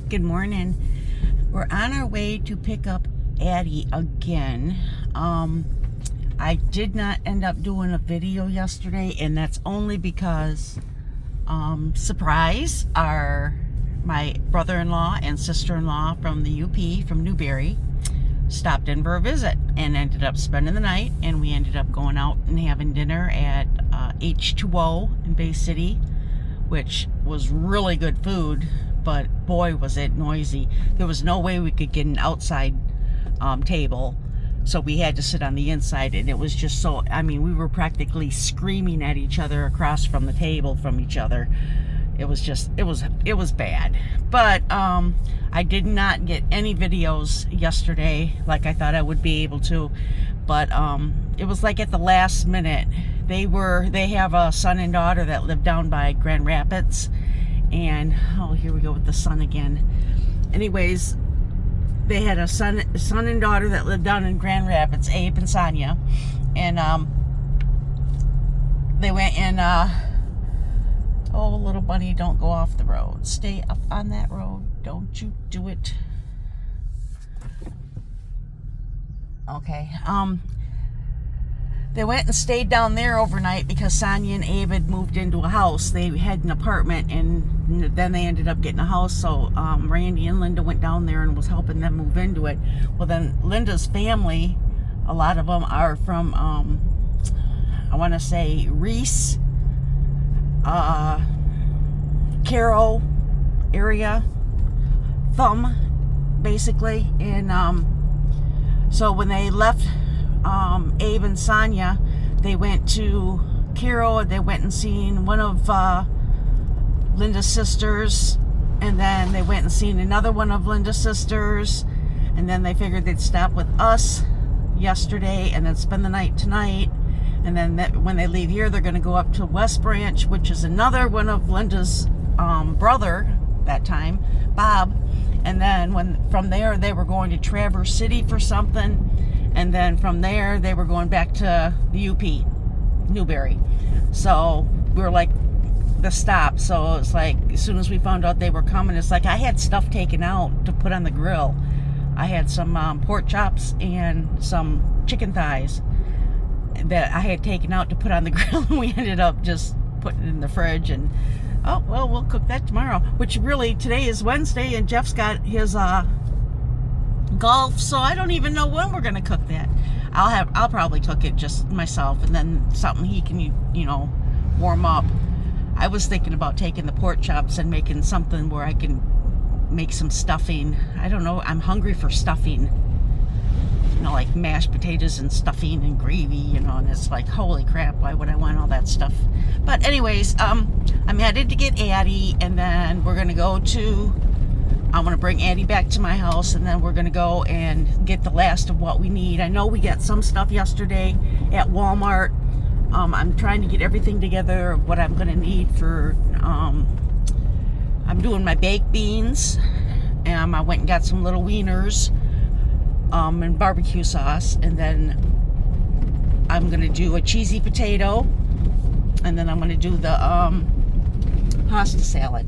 Good morning. We're on our way to pick up Addie again. I did not end up doing a video yesterday, and that's only because surprise, my brother-in-law and sister-in-law from the UP from Newberry stopped in for a visit and ended up spending the night, and we ended up going out and having dinner at H2O in Bay City, which was really good food, but boy was it noisy. There was no way we could get an outside table, so we had to sit on the inside, and it was just so, we were practically screaming at each other across from the table from each other. It was bad. But I did not get any videos yesterday like I thought I would be able to, but it was like at the last minute. They have a son and daughter that live down by Grand Rapids, and here we go with the sun again. Anyways, they had a son and daughter that lived down in Grand Rapids, Abe and Sonia, and they went and oh, little bunny, don't go off the road. Stay up on that road. Don't you do it. Okay. They went and stayed down there overnight because Sonia and Abe had moved into a house. They had an apartment, and then they ended up getting a house. So Randy and Linda went down there and was helping them move into it. Well, then Linda's family, a lot of them are from, I want to say Reese, Caro area, Thumb, basically. And so when they left Abe and Sonia, they went to Caro. They went and seen one of Linda's sisters, and then they went and seen another one of Linda's sisters, and then they figured they'd stop with us yesterday and then spend the night tonight. And then when they leave here, they're going to go up to West Branch, which is another one of Linda's brother that time, Bob. And then from there, they were going to Traverse City for something. And then from there, they were going back to the UP, Newberry. So we were like, the stop. So it's like, as soon as we found out they were coming, it's like I had stuff taken out to put on the grill. I had some pork chops and some chicken thighs that I had taken out to put on the grill, and we ended up just putting it in the fridge. And oh well, we'll cook that tomorrow, which really today is Wednesday, and Jeff's got his golf, so I don't even know when we're gonna cook that. I'll probably cook it just myself, and then something he can warm up. I was thinking about taking the pork chops and making something where I can make some stuffing. I don't know, I'm hungry for stuffing, like mashed potatoes and stuffing and gravy, and it's like, holy crap, why would I want all that stuff? But anyways, I'm headed to get Addie, and then we're gonna go to, I'm gonna bring Addie back to my house, and then we're gonna go and get the last of what we need. I know we got some stuff yesterday at Walmart. I'm trying to get everything together of what I'm gonna need for, I'm doing my baked beans, and I went and got some little wieners, and barbecue sauce, and then I'm gonna do a cheesy potato, and then I'm gonna do the pasta salad.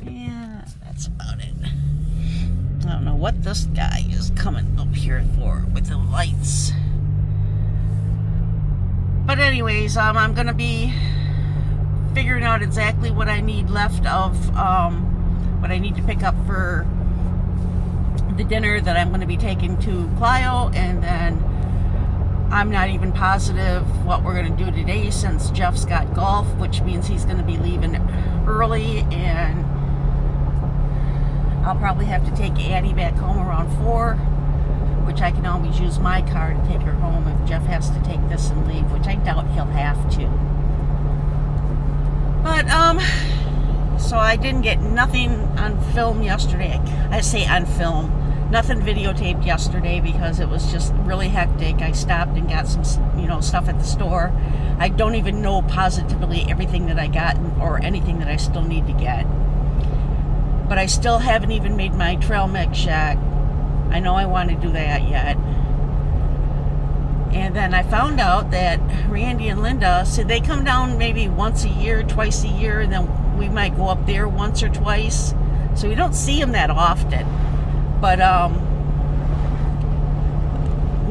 Yeah, that's about it. I don't know what this guy is coming up here for with the lights. But anyways, I'm gonna be figuring out exactly what I need left of what I need to pick up for the dinner that I'm going to be taking to Clio. And then I'm not even positive what we're going to do today, since Jeff's got golf, which means he's going to be leaving early, and I'll probably have to take Addie back home around 4, which I can always use my car to take her home if Jeff has to take this and leave, which I doubt he'll have to. But so I didn't get nothing on film yesterday. I say on film, nothing videotaped yesterday because it was just really hectic. I stopped and got some, stuff at the store. I don't even know positively everything that I got or anything that I still need to get. But I still haven't even made my trail mix yet. I know I want to do that yet. And then I found out that Randy and Linda said they come down maybe once a year, twice a year, and then we might go up there once or twice, so we don't see him that often. But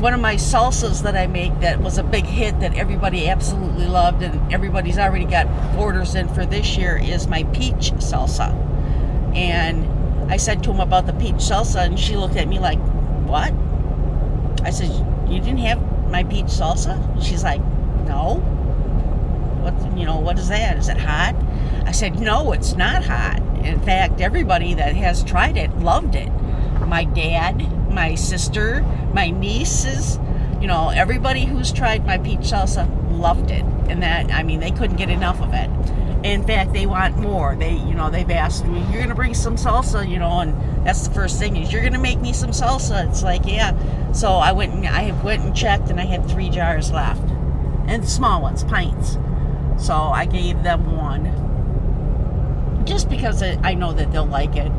one of my salsas that I make that was a big hit that everybody absolutely loved, and everybody's already got orders in for this year, is my peach salsa. And I said to him about the peach salsa, and she looked at me like, what? I said, you didn't have my peach salsa? She's like, no. What is that? Is it hot? I said, no, it's not hot. In fact, everybody that has tried it loved it. My dad, my sister, my nieces, everybody who's tried my peach salsa loved it. And they couldn't get enough of it. In fact, they want more. They've asked me, you're going to bring some salsa, and that's the first thing is, you're going to make me some salsa. It's like, yeah. So I went and checked, and I had 3 jars left. And small ones, pints. So I gave them one. Just because I know that they'll like it.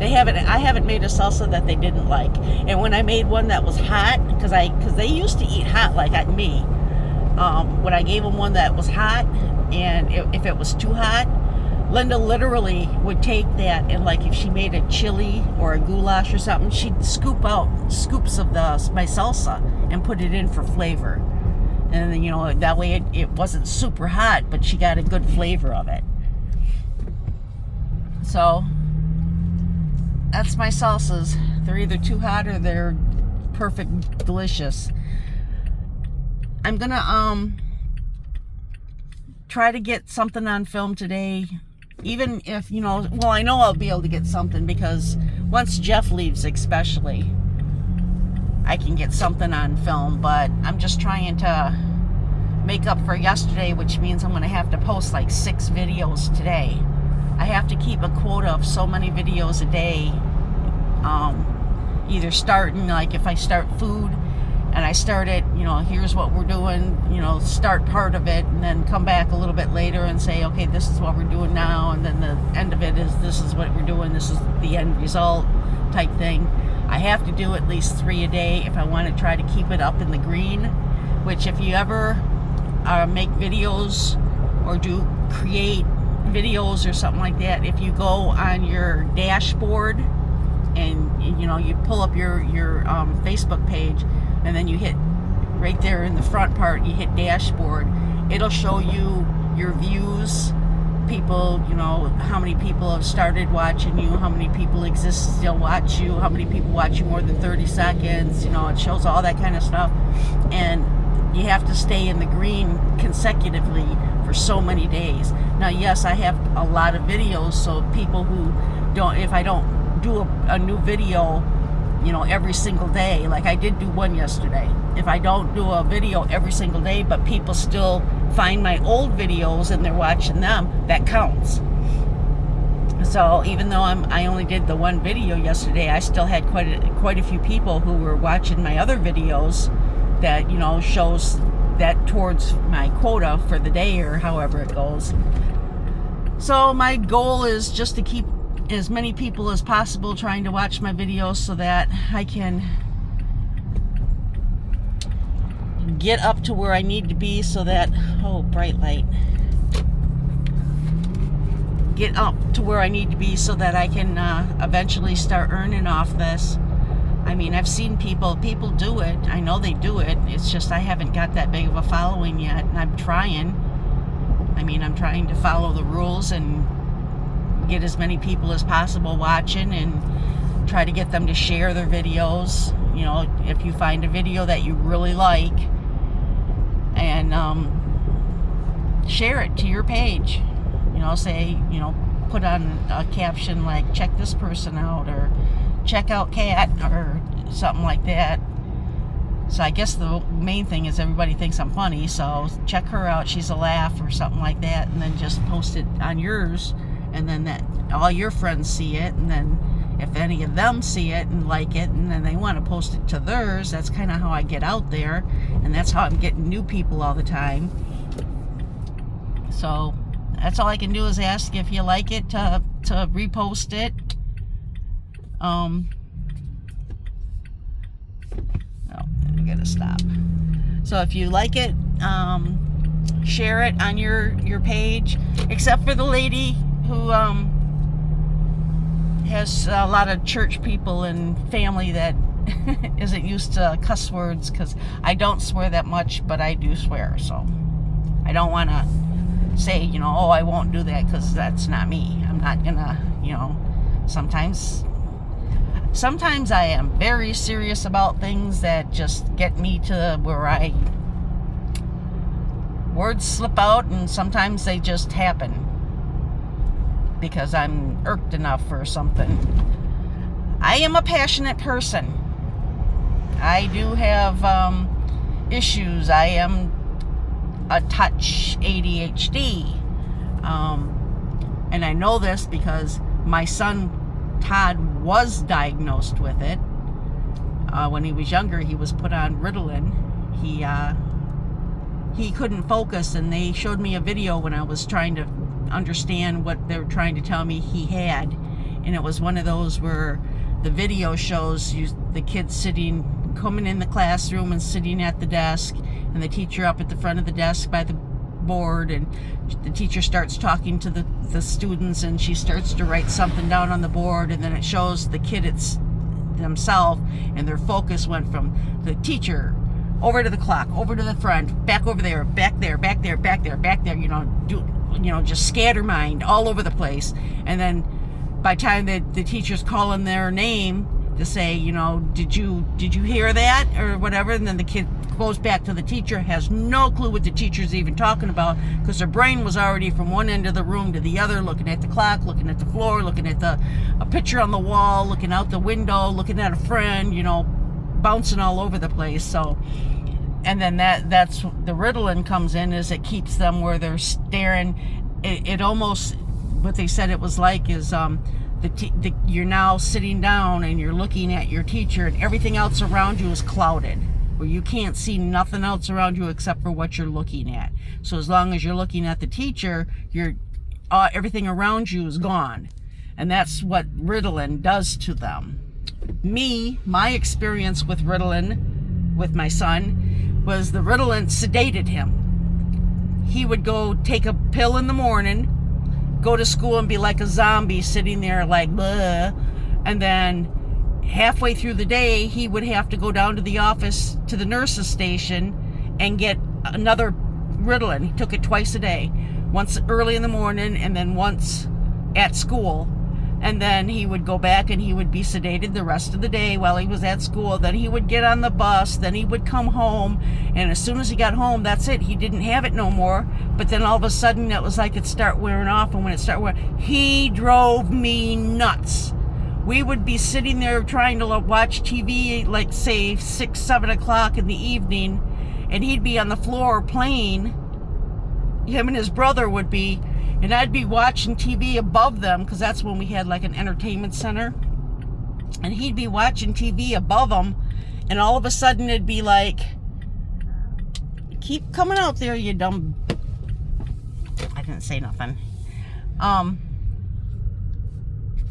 I haven't made a salsa that they didn't like. And when I made one that was hot, because they used to eat hot like me. When I gave them one that was hot, and if it was too hot, Linda literally would take that, and like if she made a chili or a goulash or something, she'd scoop out scoops of my salsa and put it in for flavor. And then, that way it wasn't super hot, but she got a good flavor of it. So that's my salsas. They're either too hot or they're perfect, delicious. I'm gonna try to get something on film today, even if I know I'll be able to get something, because once Jeff leaves especially, I can get something on film. But I'm just trying to make up for yesterday, which means I'm gonna have to post like 6 videos today. I have to keep a quota of so many videos a day, either starting, like if I start food and I start it, here's what we're doing, start part of it, and then come back a little bit later and say, okay, this is what we're doing now, and then the end of it is, this is what we're doing, this is the end result type thing. I have to do at least 3 a day if I want to try to keep it up in the green, which if you ever make videos or create videos or something like that, if you go on your dashboard and you pull up your Facebook page, and then you hit right there in the front part, you hit dashboard, it'll show you your views, people, how many people have started watching you, how many people still watch you, how many people watch you more than 30 seconds, it shows all that kind of stuff. And you have to stay in the green consecutively for so many days. Now, yes, I have a lot of videos, so people who if I don't do a new video, every single day, like I did do one yesterday. If I don't do a video every single day, but people still find my old videos and they're watching them, that counts. So even though I only did the one video yesterday, I still had quite a few people who were watching my other videos that, shows that towards my quota for the day, or however it goes. So my goal is just to keep as many people as possible trying to watch my videos, so that I can get up to where I need to be, so that, bright light, get up to where I need to be so that I can eventually start earning off this. I've seen people do it. I know they do it. It's just I haven't got that big of a following yet, and I'm trying. I'm trying to follow the rules and get as many people as possible watching, and try to get them to share their videos. If you find a video that you really like, and share it to your page. Say, put on a caption like, check this person out, or check out Kat, or something like that. So I guess the main thing is everybody thinks I'm funny, so check her out, she's a laugh, or something like that, and then just post it on yours, and then that all your friends see it, and then if any of them see it and like it, and then they want to post it to theirs, that's kind of how I get out there, and that's how I'm getting new people all the time. So that's all I can do is ask if you like it to repost it. I gotta stop. So if you like it, share it on your page, except for the lady who has a lot of church people and family that isn't used to cuss words, because I don't swear that much, but I do swear. So I don't want to say, oh, I won't do that, because that's not me. I'm not gonna, sometimes I am very serious about things that just get me to where words slip out, and sometimes they just happen because I'm irked enough or something. I am a passionate person. I do have issues. I am a touch ADHD. And I know this because my son Todd was diagnosed with it. When he was younger, he was put on Ritalin. He couldn't focus, and they showed me a video when I was trying to understand what they were trying to tell me he had. And it was one of those where the video shows you the kids coming in the classroom and sitting at the desk, and the teacher up at the front of the desk by the board, and the teacher starts talking to the students, and she starts to write something down on the board, and then it shows the kid themselves, and their focus went from the teacher over to the clock, over to the front, back over there, back there, back there, back there, back there, just scattermind all over the place. And then by the time the teacher's calling their name to say, did you hear that or whatever, and then the kid goes back to the teacher, has no clue what the teacher's even talking about, because their brain was already from one end of the room to the other, looking at the clock, looking at the floor, looking at a picture on the wall, looking out the window, looking at a friend, bouncing all over the place. So, and then that's the Ritalin comes in, is it keeps them where they're staring. It almost, what they said it was like is you're now sitting down and you're looking at your teacher, and everything else around you is clouded, where you can't see nothing else around you except for what you're looking at. So as long as you're looking at the teacher, everything around you is gone. And that's what Ritalin does to them. My experience with Ritalin with my son was the Ritalin sedated him. He would go take a pill in the morning, go to school and be like a zombie, sitting there like, bleh. And then halfway through the day, he would have to go down to the office, to the nurse's station, and get another Ritalin. He took it twice a day, once early in the morning and then once at school. And then he would go back and he would be sedated the rest of the day while he was at school. Then he would get on the bus, then he would come home, and as soon as he got home, that's it. He didn't have it no more. But then all of a sudden it was like it started wearing off, and when it started wearing, he drove me nuts. We would be sitting there trying to watch TV, like say 6, 7 o'clock in the evening, and he'd be on the floor playing. Him and his brother would be, and I'd be watching TV above them, because that's when we had like an entertainment center. And he'd be watching TV above them, and all of a sudden it'd be like, keep coming out there, you dumb... I didn't say nothing.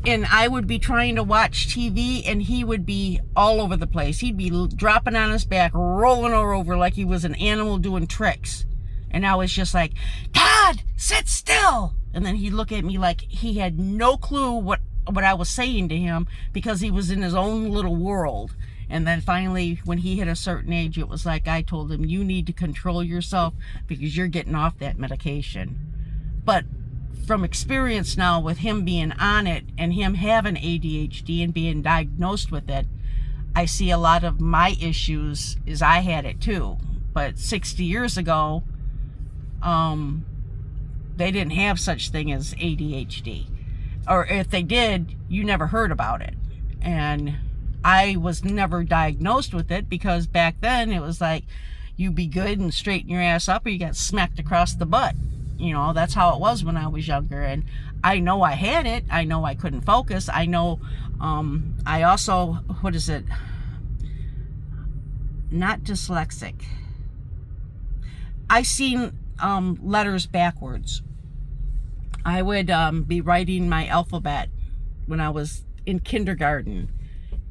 And I would be trying to watch TV, and he would be all over the place. He'd be dropping on his back, rolling over like he was an animal doing tricks. And I was just like, Todd, sit still. And then he'd look at me like he had no clue what I was saying to him, because he was in his own little world. And then finally, when he hit a certain age, it was like I told him, you need to control yourself, because you're getting off that medication. But from experience now, with him being on it and him having ADHD and being diagnosed with it, I see a lot of my issues is I had it too. But 60 years ago, they didn't have such thing as ADHD, or if they did, you never heard about it. And I was never diagnosed with it, because back then it was like, you be good and straighten your ass up, or you got smacked across the butt. That's how it was when I was younger. And I know I had it. I know I couldn't focus. I know, I also, what is it? Not dyslexic. I seen letters backwards. I would be writing my alphabet when I was in kindergarten,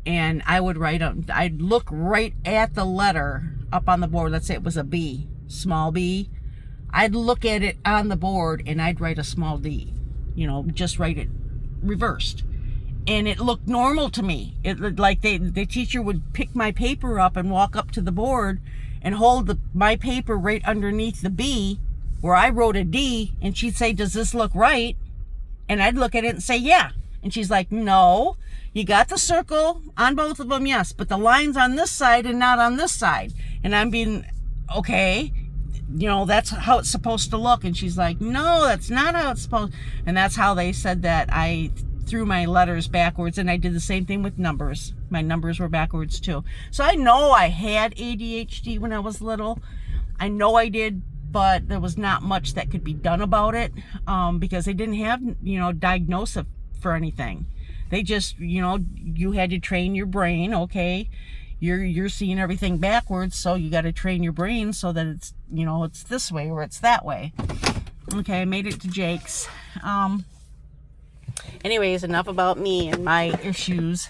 and I would I'd look right at the letter up on the board. Let's say it was a B, small b. I'd look at it on the board and I'd write a small d, you know, just write it reversed. And it looked normal to me. It looked like the teacher would pick my paper up and walk up to the board and hold my paper right underneath the B where I wrote a D, and she'd say, does this look right? And I'd look at it and say, yeah. And she's like, no, you got the circle on both of them, yes, but the line's on this side and not on this side. And I'm being, okay, you know, that's how it's supposed to look. And she's like, no, that's not how it's supposed. And that's how they said that I threw my letters backwards, and I did the same thing with numbers. My numbers were backwards too. So I know I had ADHD when I was little. I know I did, but there was not much that could be done about it, because they didn't have, you know, diagnosis for anything. They just, you know, you had to train your brain. Okay, you're seeing everything backwards, so you got to train your brain so that it's, you know, it's this way or it's that way. Okay, I made it to Jake's. Anyways, enough about me and my issues.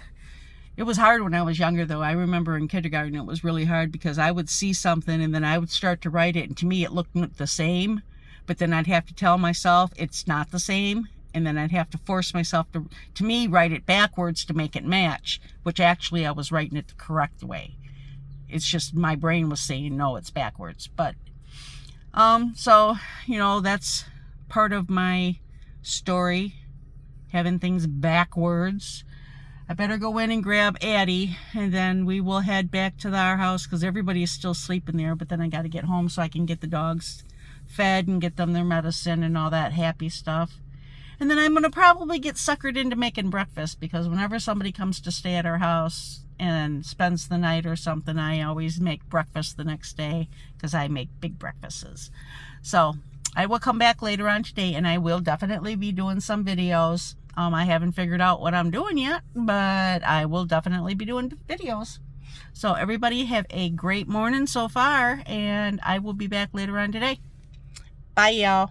It was hard when I was younger, though. I remember in kindergarten it was really hard because I would see something and then I would start to write it, and to me it looked the same, but then I'd have to tell myself it's not the same, and then I'd have to force myself to me, write it backwards to make it match, which actually I was writing it the correct way. It's just my brain was saying, no, it's backwards. But, so, you know, that's part of my story, having things backwards. I better go in and grab Addie, and then we will head back to our house because everybody is still sleeping there, but then I got to get home so I can get the dogs fed and get them their medicine and all that happy stuff. And then I'm going to probably get suckered into making breakfast, because whenever somebody comes to stay at our house and spends the night or something, I always make breakfast the next day because I make big breakfasts. So I will come back later on today, and I will definitely be doing some videos. I haven't figured out what I'm doing yet, but I will definitely be doing videos. So everybody have a great morning so far, and I will be back later on today. Bye, y'all.